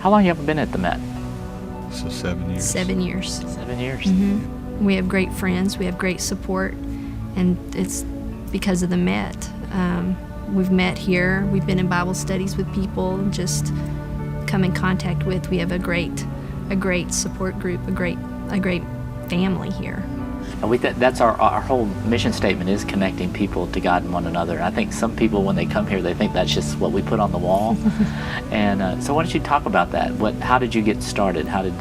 How long you been at the Met? So 7 years. 7 years. 7 years. Mm-hmm. We have great friends. We have great support, and it's because of the Met. We've met here. We've been in Bible studies with people, just come in contact with. We have a great support group, a great family here. And that's our whole mission statement, is connecting people to God and one another. I think some people, when they come here, they think that's just what we put on the wall. And so why don't you talk about that? How did you get started? How did,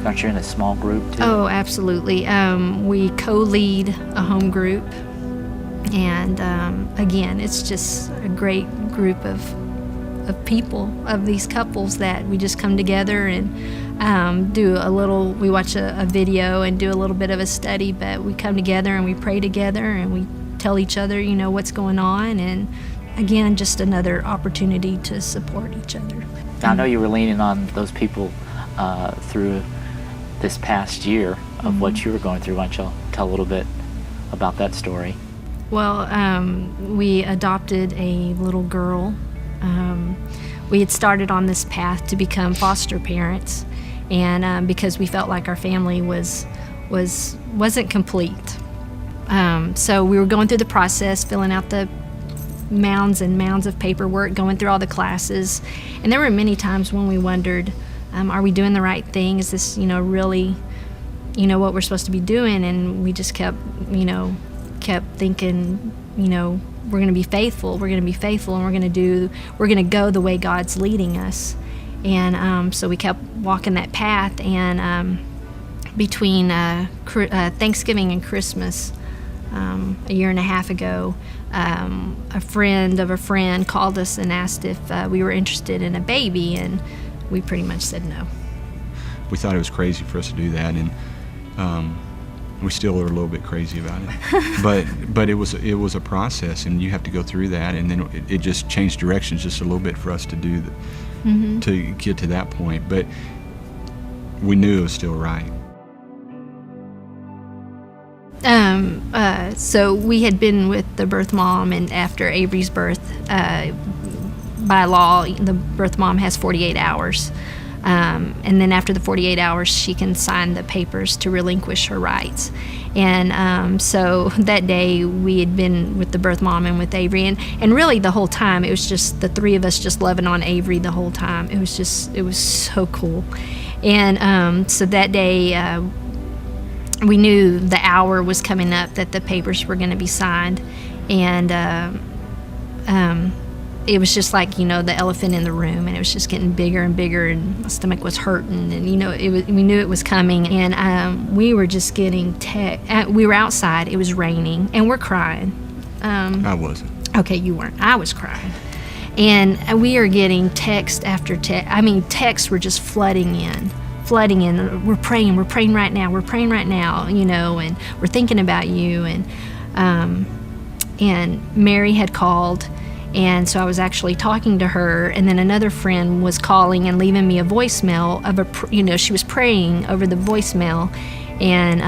aren't you in a small group too? Oh, absolutely. We co-lead a home group. And again, it's just a great group of people, of these couples, that we just come together and we watch a video and do a little bit of a study, but we come together and we pray together and we tell each other, what's going on. And again, just another opportunity to support each other. I know you were leaning on those people through this past year of what you were going through. Why don't you tell a little bit about that story? Well, we adopted a little girl. We had started on this path to become foster parents, and because we felt like our family wasn't complete. So we were going through the process, filling out the mounds and mounds of paperwork, going through all the classes, and there were many times when we wondered, are we doing the right thing? Is this, really, what we're supposed to be doing? And we just kept thinking, we're going to be faithful, and we're going to go the way God's leading us. And so we kept walking that path, and between Thanksgiving and Christmas, a year and a half ago, a friend of a friend called us and asked if we were interested in a baby, and we pretty much said no. We thought it was crazy for us to do that, and we still are a little bit crazy about it. but it was a process, and you have to go through that, and then it just changed directions just a little bit for us to do to get to that point. But we knew it was still right. So we had been with the birth mom, and after Avery's birth, by law, the birth mom has 48 hours. And then after the 48 hours, she can sign the papers to relinquish her rights. And so that day, we had been with the birth mom and with Avery. And really the whole time, it was just the three of us just loving on Avery the whole time. It was so cool. And so that day, we knew the hour was coming up that the papers were going to be signed. And it was just like, the elephant in the room, and it was just getting bigger and bigger, and my stomach was hurting, and we knew it was coming. And we were just getting we were outside, it was raining, and we're crying. I wasn't. Okay, you weren't. I was crying. And we are getting text after text. Texts were just flooding in. We're praying right now, and we're thinking about you. And Mary had called, and so I was actually talking to her, and then another friend was calling and leaving me a voicemail of she was praying over the voicemail, and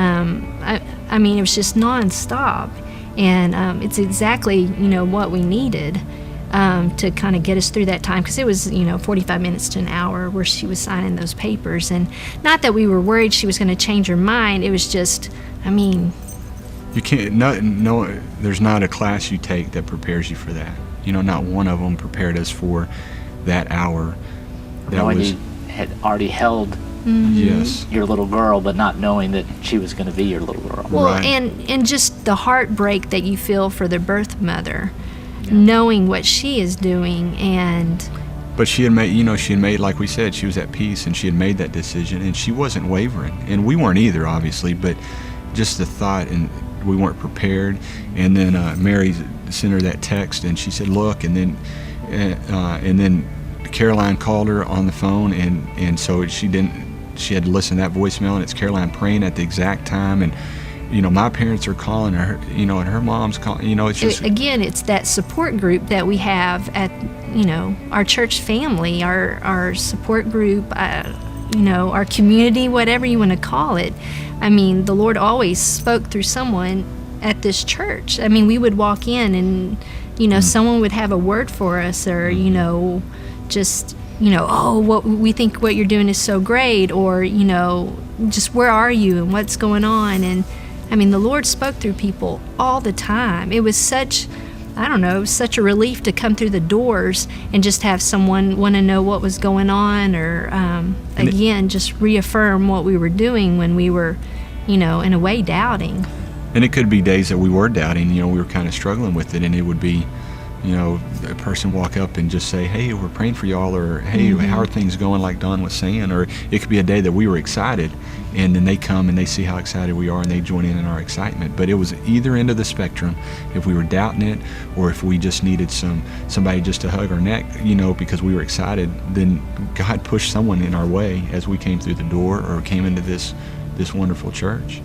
it was just nonstop, and it's exactly what we needed to kind of get us through that time, because it was 45 minutes to an hour where she was signing those papers. And not that we were worried she was going to change her mind, it was just you can't there's not a class you take that prepares you for that. Not one of them prepared us for that hour. You had already held yes, your little girl, but not knowing that she was going to be your little girl. Well, right. and just the heartbreak that you feel for the birth mother, knowing what she is doing. But she had made, like we said, she was at peace, and she had made that decision, and she wasn't wavering, and we weren't either, obviously. But just the thought, and we weren't prepared. And then Mary sent her that text, and she said, "Look," and then Caroline called her on the phone, and so she had to listen to that voicemail, and it's Caroline praying at the exact time, and my parents are calling her, and her mom's calling, it's just again, it's that support group that we have at our church family, our support group, our community, whatever you want to call it. The Lord always spoke through someone at this church. We would walk in, and someone would have a word for us, or just oh, what we think what you're doing is so great, or just where are you and what's going on. And I mean, the Lord spoke through people all the time. It was such a relief to come through the doors and just have someone want to know what was going on, or again, just reaffirm what we were doing when we were, in a way, doubting. And it could be days that we were doubting, we were kind of struggling with it, and it would be, a person walk up and just say, hey, we're praying for y'all, or hey, how are things going, like Don was saying. Or it could be a day that we were excited, and then they come and they see how excited we are and they join in our excitement. But it was either end of the spectrum. If we were doubting it, or if we just needed somebody just to hug our neck, because we were excited, then God pushed someone in our way as we came through the door or came into this wonderful church.